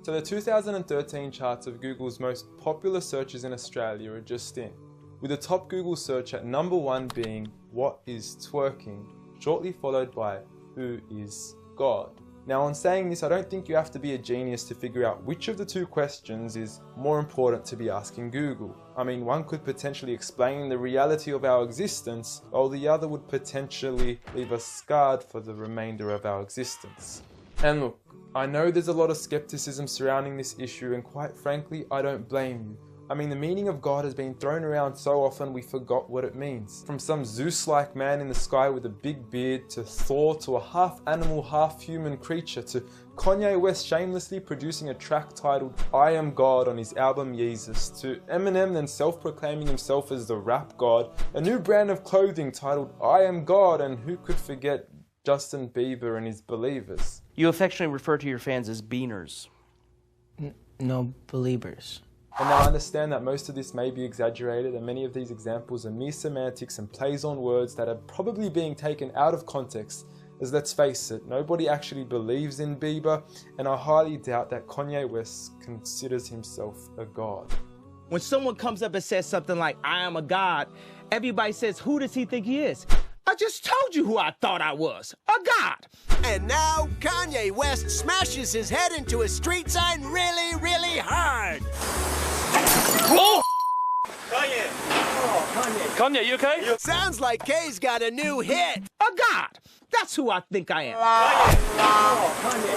So the 2013 charts of Google's most popular searches in Australia are just in, with the top Google search at #1 being "What is twerking?", shortly followed by "Who is God?". Now, on saying this, I don't think you have to be a genius to figure out which of the two questions is more important to be asking Google. I mean, one could potentially explain the reality of our existence, while the other would potentially leave us scarred for the remainder of our existence. And look, I know there's a lot of skepticism surrounding this issue, and quite frankly, I don't blame you. I mean, the meaning of God has been thrown around so often we forgot what it means. From some Zeus-like man in the sky with a big beard, to Thor, to a half-animal, half-human creature, to Kanye West shamelessly producing a track titled "I Am God" on his album Yeezus, to Eminem then self-proclaiming himself as the rap god, a new brand of clothing titled "I Am God", and who could forget Justin Bieber and his Believers. You affectionately refer to your fans as beaners. No, believers. And now I understand that most of this may be exaggerated, and many of these examples are mere semantics and plays on words that are probably being taken out of context, as let's face it, nobody actually believes in Bieber, and I highly doubt that Kanye West considers himself a god. When someone comes up and says something like, "I am a god," everybody says, "Who does he think he is?" I just told you who I thought I was, a god. And now Kanye West smashes his head into a street sign really, really hard. Oh! Kanye. Oh, Kanye. Kanye, you okay? Sounds like Kay's got a new hit. A god. That's who I think I am.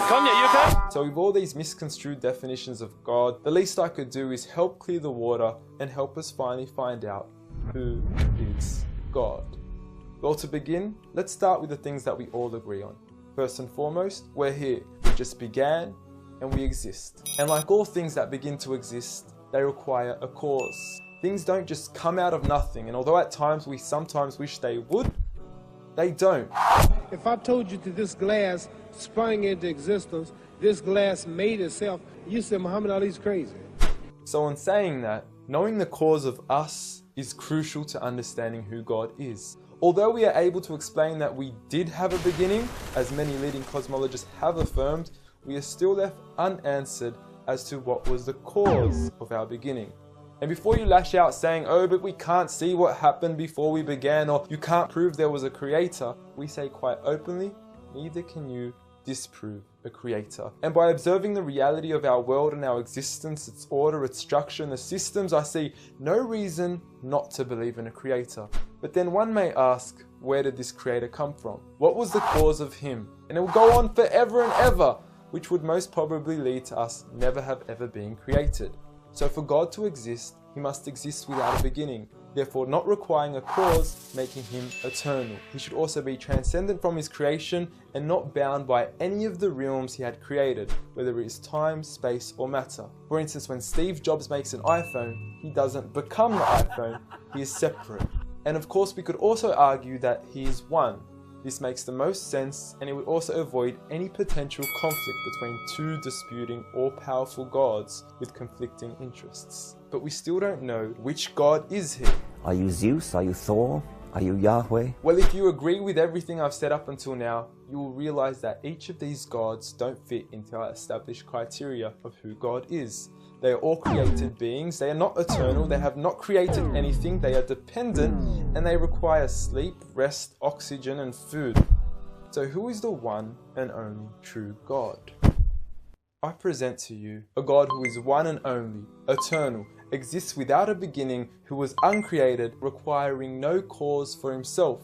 Kanye, you okay? So with all these misconstrued definitions of God, the least I could do is help clear the water and help us finally find out who is God. Well, to begin, let's start with the things that we all agree on. First and foremost, we're here. We just began and we exist. And like all things that begin to exist, they require a cause. Things don't just come out of nothing, and although at times we sometimes wish they would, they don't. If I told you that this glass sprang into existence, this glass made itself, you said Muhammad Ali's crazy. So in saying that, knowing the cause of us is crucial to understanding who God is. Although we are able to explain that we did have a beginning, as many leading cosmologists have affirmed, we are still left unanswered as to what was the cause of our beginning. And before you lash out saying, "Oh, but we can't see what happened before we began," or "you can't prove there was a creator," we say quite openly, neither can you disprove a creator. And by observing the reality of our world and our existence, its order, its structure, and the systems, I see no reason not to believe in a creator. But then one may ask, where did this creator come from? What was the cause of him? And it will go on forever and ever, which would most probably lead to us never have ever been created. So for God to exist, he must exist without a beginning, therefore not requiring a cause, making him eternal. He should also be transcendent from his creation and not bound by any of the realms he had created, whether it is time, space, or matter. For instance, when Steve Jobs makes an iPhone, he doesn't become the iPhone, he is separate. And of course, we could also argue that he is one. This makes the most sense, and it would also avoid any potential conflict between two disputing all-powerful gods with conflicting interests. But we still don't know which god is he. Are you Zeus? Are you Thor? Are you Yahweh? Well, if you agree with everything I've said up until now, you will realize that each of these gods don't fit into our established criteria of who God is. They are all created beings, they are not eternal, they have not created anything, they are dependent, and they require sleep, rest, oxygen, and food. So who is the one and only true God? I present to you a God who is one and only, eternal, exists without a beginning, who was uncreated, requiring no cause for himself,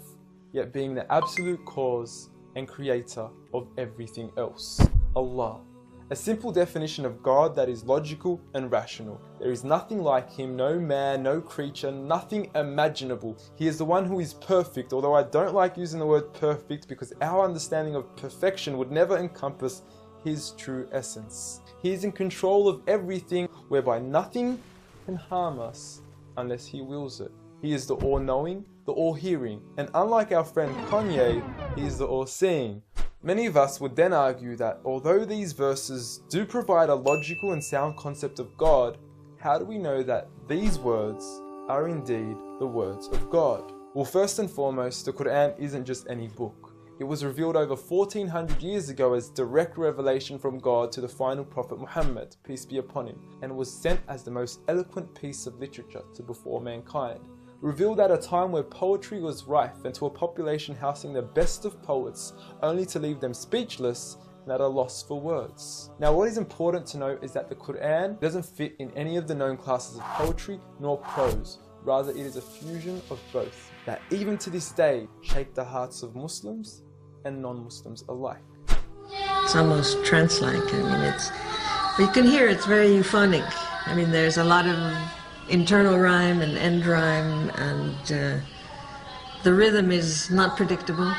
yet being the absolute cause and creator of everything else. Allah. A simple definition of God that is logical and rational. There is nothing like him, no man, no creature, nothing imaginable. He is the one who is perfect, although I don't like using the word perfect because our understanding of perfection would never encompass his true essence. He is in control of everything, whereby nothing can harm us unless he wills it. He is the all-knowing, the all-hearing, and unlike our friend Kanye, he is the all-seeing. Many of us would then argue that although these verses do provide a logical and sound concept of God, how do we know that these words are indeed the words of God? Well, first and foremost, the Quran isn't just any book. It was revealed over 1400 years ago as direct revelation from God to the final prophet Muhammad, peace be upon him, and was sent as the most eloquent piece of literature to before mankind. Revealed at a time where poetry was rife and to a population housing the best of poets, only to leave them speechless and at a loss for words. Now what is important to note is that the Quran doesn't fit in any of the known classes of poetry nor prose. Rather, it is a fusion of both that even to this day shake the hearts of Muslims and non-Muslims alike. It's almost trance-like. I mean, you can hear it's very euphonic. I mean, there's a lot of internal rhyme and end rhyme, and the rhythm is not predictable,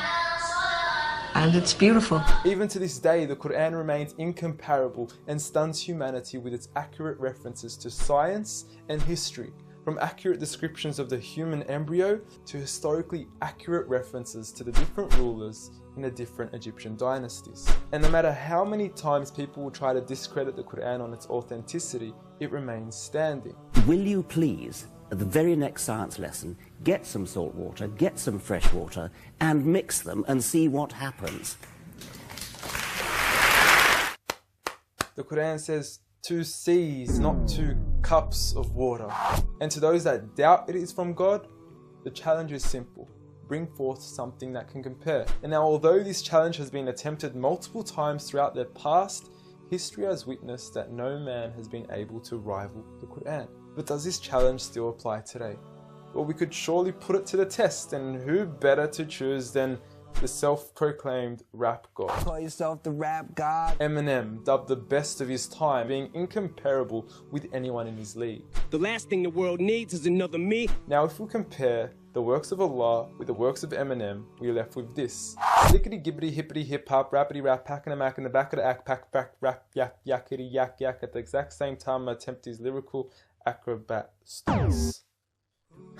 and it's beautiful. Even to this day, the Quran remains incomparable and stuns humanity with its accurate references to science and history, from accurate descriptions of the human embryo to historically accurate references to the different rulers in the different Egyptian dynasties. And no matter how many times people will try to discredit the Quran on its authenticity, it remains standing. Will you please, at the very next science lesson, get some salt water, get some fresh water, and mix them and see what happens? The Quran says 2 seas, not 2 cups of water. And to those that doubt it is from God, the challenge is simple. Bring forth something that can compare. And now, although this challenge has been attempted multiple times throughout the past, history has witnessed that no man has been able to rival the Quran. But does this challenge still apply today? Well, we could surely put it to the test, and who better to choose than the self-proclaimed rap god. Call yourself the rap god. Eminem, dubbed the best of his time, being incomparable with anyone in his league. The last thing the world needs is another me. Now, if we compare the works of Allah with the works of Eminem, we are left with this. Slickety gibbity hippity hip hop, rappity rap, packing a mac in the back of the act, pack, back, rap, yak, yakety yak, yak. At the exact same time, I attempt these lyrical acrobat stunts.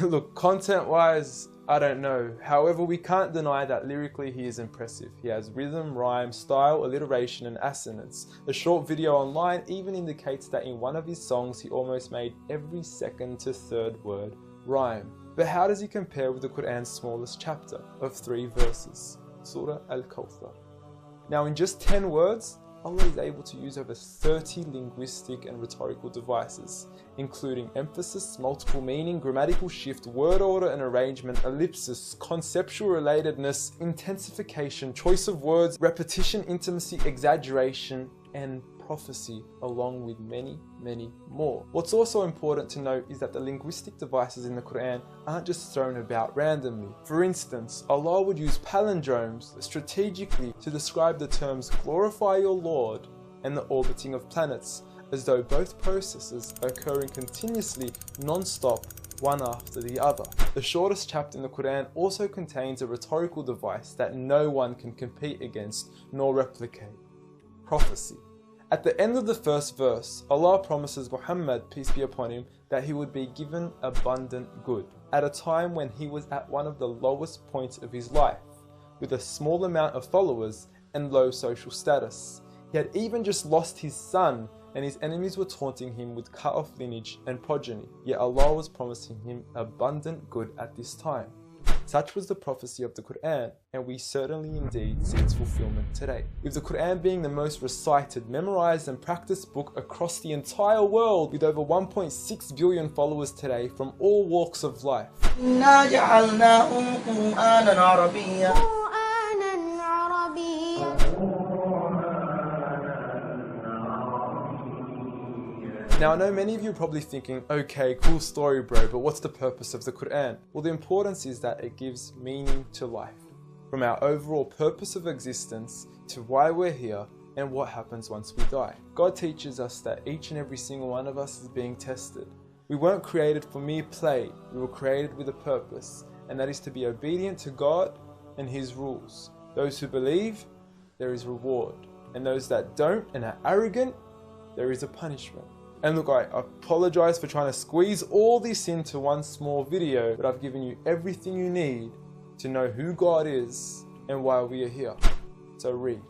Look, content-wise, I don't know. However, we can't deny that lyrically he is impressive. He has rhythm, rhyme, style, alliteration, and assonance. A short video online even indicates that in one of his songs he almost made every second to third word rhyme. But how does he compare with the Quran's smallest chapter of 3 verses, Surah Al-Kawthar? Now, in just 10 words, Allah is able to use over 30 linguistic and rhetorical devices, including emphasis, multiple meaning, grammatical shift, word order and arrangement, ellipsis, conceptual relatedness, intensification, choice of words, repetition, intimacy, exaggeration, and prophecy, along with many, many more. What's also important to note is that the linguistic devices in the Quran aren't just thrown about randomly. For instance, Allah would use palindromes strategically to describe the terms glorify your Lord and the orbiting of planets, as though both processes are occurring continuously, non-stop, one after the other. The shortest chapter in the Quran also contains a rhetorical device that no one can compete against nor replicate: prophecy. At the end of the first verse, Allah promises Muhammad, peace be upon him, that he would be given abundant good, at a time when he was at one of the lowest points of his life, with a small amount of followers and low social status. He had even just lost his son, and his enemies were taunting him with cut-off lineage and progeny, yet Allah was promising him abundant good at this time. Such was the prophecy of the Quran, and we certainly indeed see its fulfillment today. With the Quran being the most recited, memorized and practiced book across the entire world, with over 1.6 billion followers today from all walks of life. Now, I know many of you are probably thinking, okay, cool story bro, but what's the purpose of the Quran? Well, the importance is that it gives meaning to life, from our overall purpose of existence to why we're here and what happens once we die. God teaches us that each and every single one of us is being tested. We weren't created for mere play, we were created with a purpose, and that is to be obedient to God and His rules. Those who believe, there is reward, and those that don't and are arrogant, there is a punishment. And look, I apologize for trying to squeeze all this into one small video, but I've given you everything you need to know who God is and why we are here. So read.